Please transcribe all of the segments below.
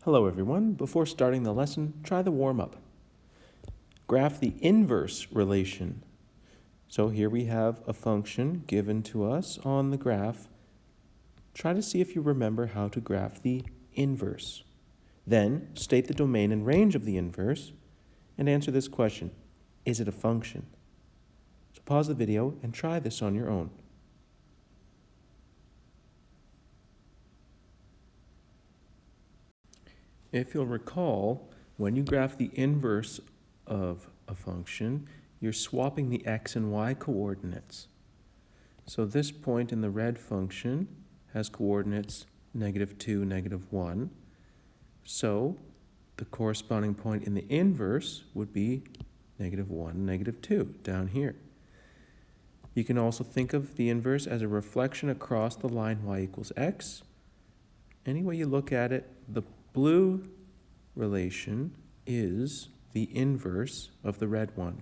Hello everyone. Before starting the lesson, try the warm-up. Graph the inverse relation. So here we have a function given to us on the graph. Try to see if you remember how to graph the inverse. Then state the domain and range of the inverse and answer this question: is it a function? So pause the video and try this on your own. If you'll recall, when you graph the inverse of a function, you're swapping the x and y coordinates. So this point in the red function has coordinates -2, -1. So the corresponding point in the inverse would be -1, -2 down here. You can also think of the inverse as a reflection across the line y equals x. Any way you look at it, the blue relation is the inverse of the red one.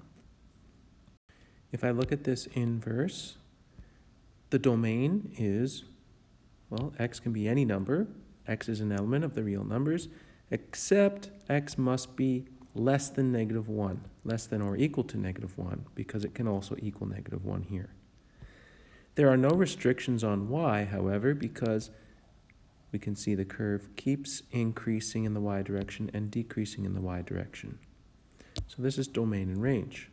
If I look at this inverse, the domain is, well, x can be any number. X is an element of the real numbers, except x must be less than -1, less than or equal to -1, because it can also equal -1 here. There are no restrictions on y, however, because we can see the curve keeps increasing in the y direction and decreasing in the y direction. So this is domain and range.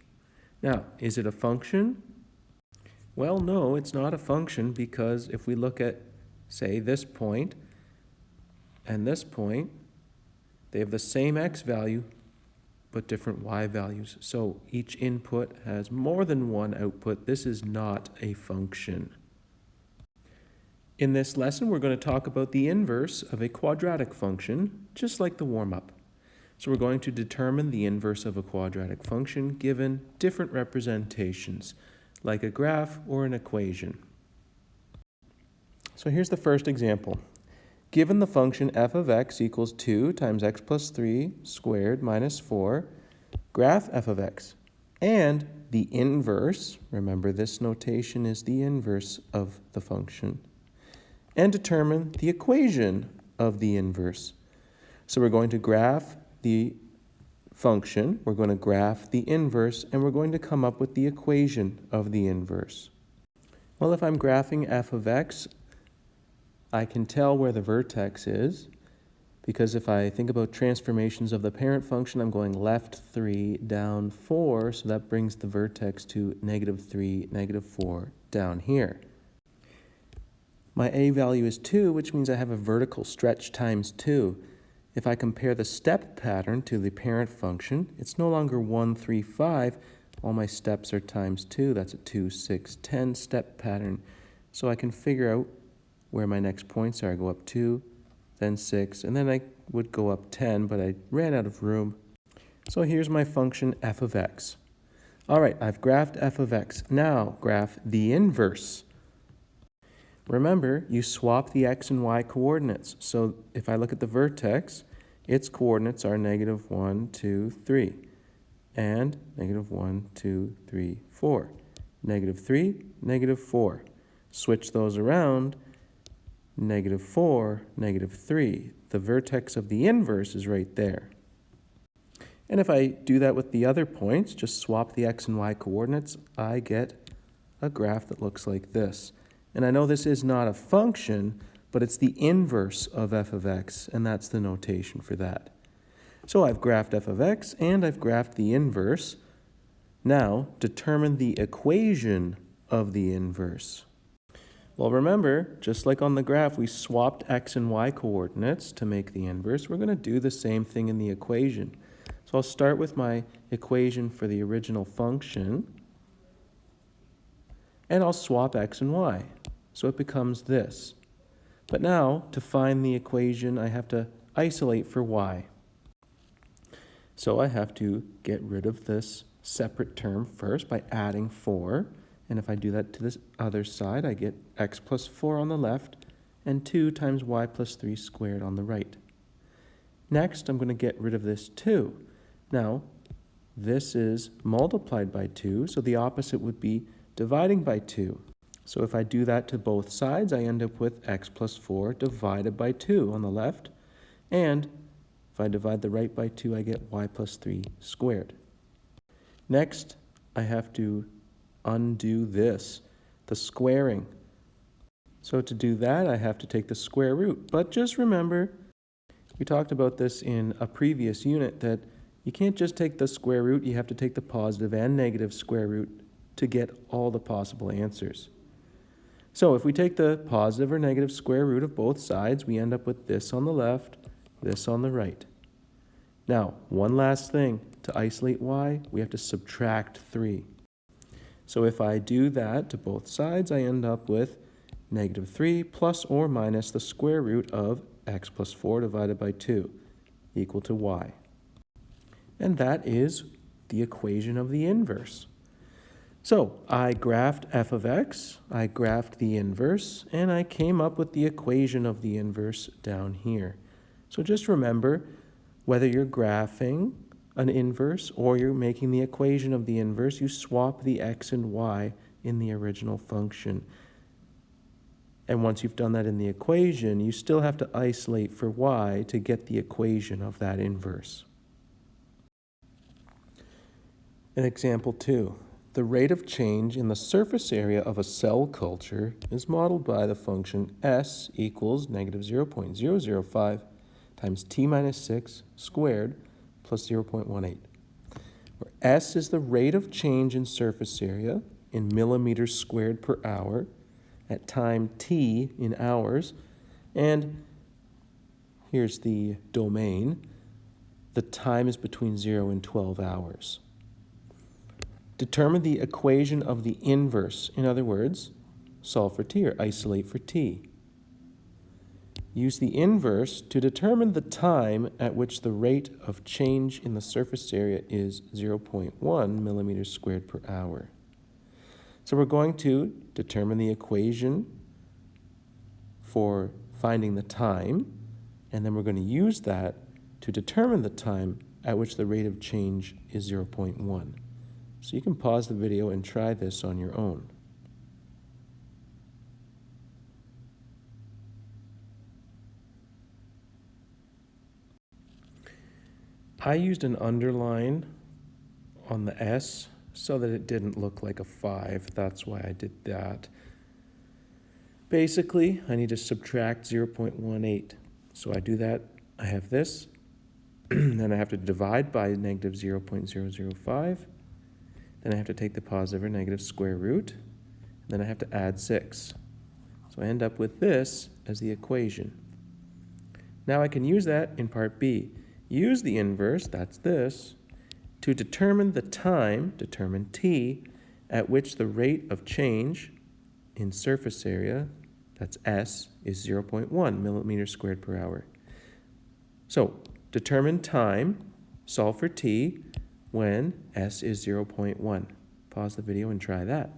Now, is it a function? Well, no, it's not a function, because if we look at, say, this point and this point, they have the same x value but different y values. So each input has more than one output. This is not a function. In this lesson, we're going to talk about the inverse of a quadratic function, just like the warm-up. So we're going to determine the inverse of a quadratic function given different representations, like a graph or an equation. So here's the first example. Given the function f of x equals 2 times x plus 3 squared minus 4, graph f of x and the inverse, remember this notation is the inverse of the function, and determine the equation of the inverse. So we're going to graph the function, we're going to graph the inverse, and we're going to come up with the equation of the inverse. Well, if I'm graphing f of x, I can tell where the vertex is, because if I think about transformations of the parent function, I'm going left 3, down 4, so that brings the vertex to -3, -4 down here. My a value is 2, which means I have a vertical stretch times 2. If I compare the step pattern to the parent function, it's no longer 1, 3, 5. All my steps are times 2. That's a 2, 6, 10 step pattern. So I can figure out where my next points are. I go up 2, then 6, and then I would go up 10, but I ran out of room. So here's my function f of x. All right, I've graphed f of x. Now graph the inverse. Remember, you swap the x and y coordinates. So if I look at the vertex, its coordinates are -1, 2, 3, and -1, 2, 3, 4. -3, -4. Switch those around, -4, -3. The vertex of the inverse is right there. And if I do that with the other points, just swap the x and y coordinates, I get a graph that looks like this. And I know this is not a function, but it's the inverse of f of x, and that's the notation for that. So I've graphed f of x, and I've graphed the inverse. Now, determine the equation of the inverse. Well, remember, just like on the graph, we swapped x and y coordinates to make the inverse. We're going to do the same thing in the equation. So I'll start with my equation for the original function, and I'll swap x and y. So it becomes this. But now, to find the equation, I have to isolate for y. So I have to get rid of this separate term first by adding 4. And if I do that to this other side, I get x plus 4 on the left and 2 times y plus 3 squared on the right. Next, I'm going to get rid of this 2. Now, this is multiplied by 2, so the opposite would be dividing by 2. So if I do that to both sides, I end up with x plus 4 divided by 2 on the left, and If I divide the right by 2, I get y plus 3 squared. Next, I have to undo this, the squaring. So to do that, I have to take the square root. But just remember, we talked about this in a previous unit, that you can't just take the square root, you have to take the positive and negative square root to get all the possible answers. So if we take the positive or negative square root of both sides, we end up with this on the left, this on the right. Now, one last thing, to isolate y, we have to subtract 3. So if I do that to both sides, I end up with negative 3 plus or minus the square root of x plus 4 divided by 2 equal to y. And that is the equation of the inverse. So I graphed f of x, I graphed the inverse, and I came up with the equation of the inverse down here. So just remember, whether you're graphing an inverse or you're making the equation of the inverse, you swap the x and y in the original function. And once you've done that in the equation, you still have to isolate for y to get the equation of that inverse. In example 2, the rate of change in the surface area of a cell culture is modeled by the function s equals negative 0.005 times t minus 6 squared plus 0.18, where s is the rate of change in surface area in millimeters squared per hour at time t in hours, and here's the domain. The time is between 0 and 12 hours. Determine the equation of the inverse. In other words, solve for t or isolate for t. Use the inverse to determine the time at which the rate of change in the surface area is 0.1 millimeters squared per hour. So we're going to determine the equation for finding the time, and then we're going to use that to determine the time at which the rate of change is 0.1. So you can pause the video and try this on your own. I used an underline on the S so that it didn't look like a 5. That's why I did that. Basically, I need to subtract 0.18. So I do that. I have this. Then I have to divide by negative 0.005. Then I have to take the positive or negative square root. Then I have to add 6. So I end up with this as the equation. Now I can use that in part B. Use the inverse, that's this, to determine the time, determine t, at which the rate of change in surface area, that's S, is 0.1 millimeters squared per hour. So determine time, solve for t, when S is 0.1. Pause the video and try that.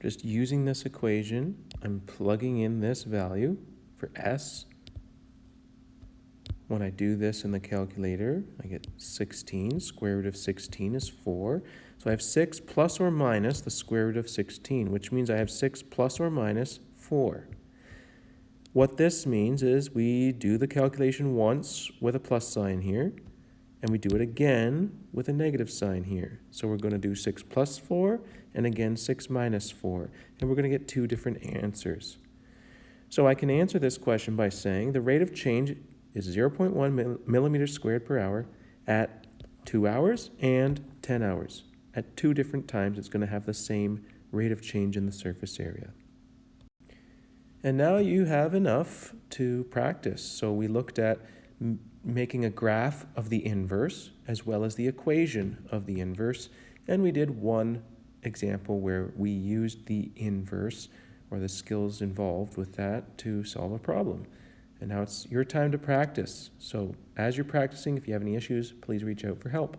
Just using this equation, I'm plugging in this value for S. When I do this in the calculator, I get 16. Square root of 16 is 4. So I have 6 plus or minus the square root of 16, which means I have 6 plus or minus 4. What this means is we do the calculation once with a plus sign here, and we do it again with a negative sign here. So we're going to do 6 plus 4, and again 6 minus 4, and we're going to get two different answers. So I can answer this question by saying the rate of change is 0.1 millimeters squared per hour at 2 hours and 10 hours. At two different times, it's going to have the same rate of change in the surface area. And now you have enough to practice. So we looked at making a graph of the inverse as well as the equation of the inverse, and we did one example where we used the inverse or the skills involved with that to solve a problem. And now it's your time to practice. So as you're practicing, if you have any issues, please reach out for help.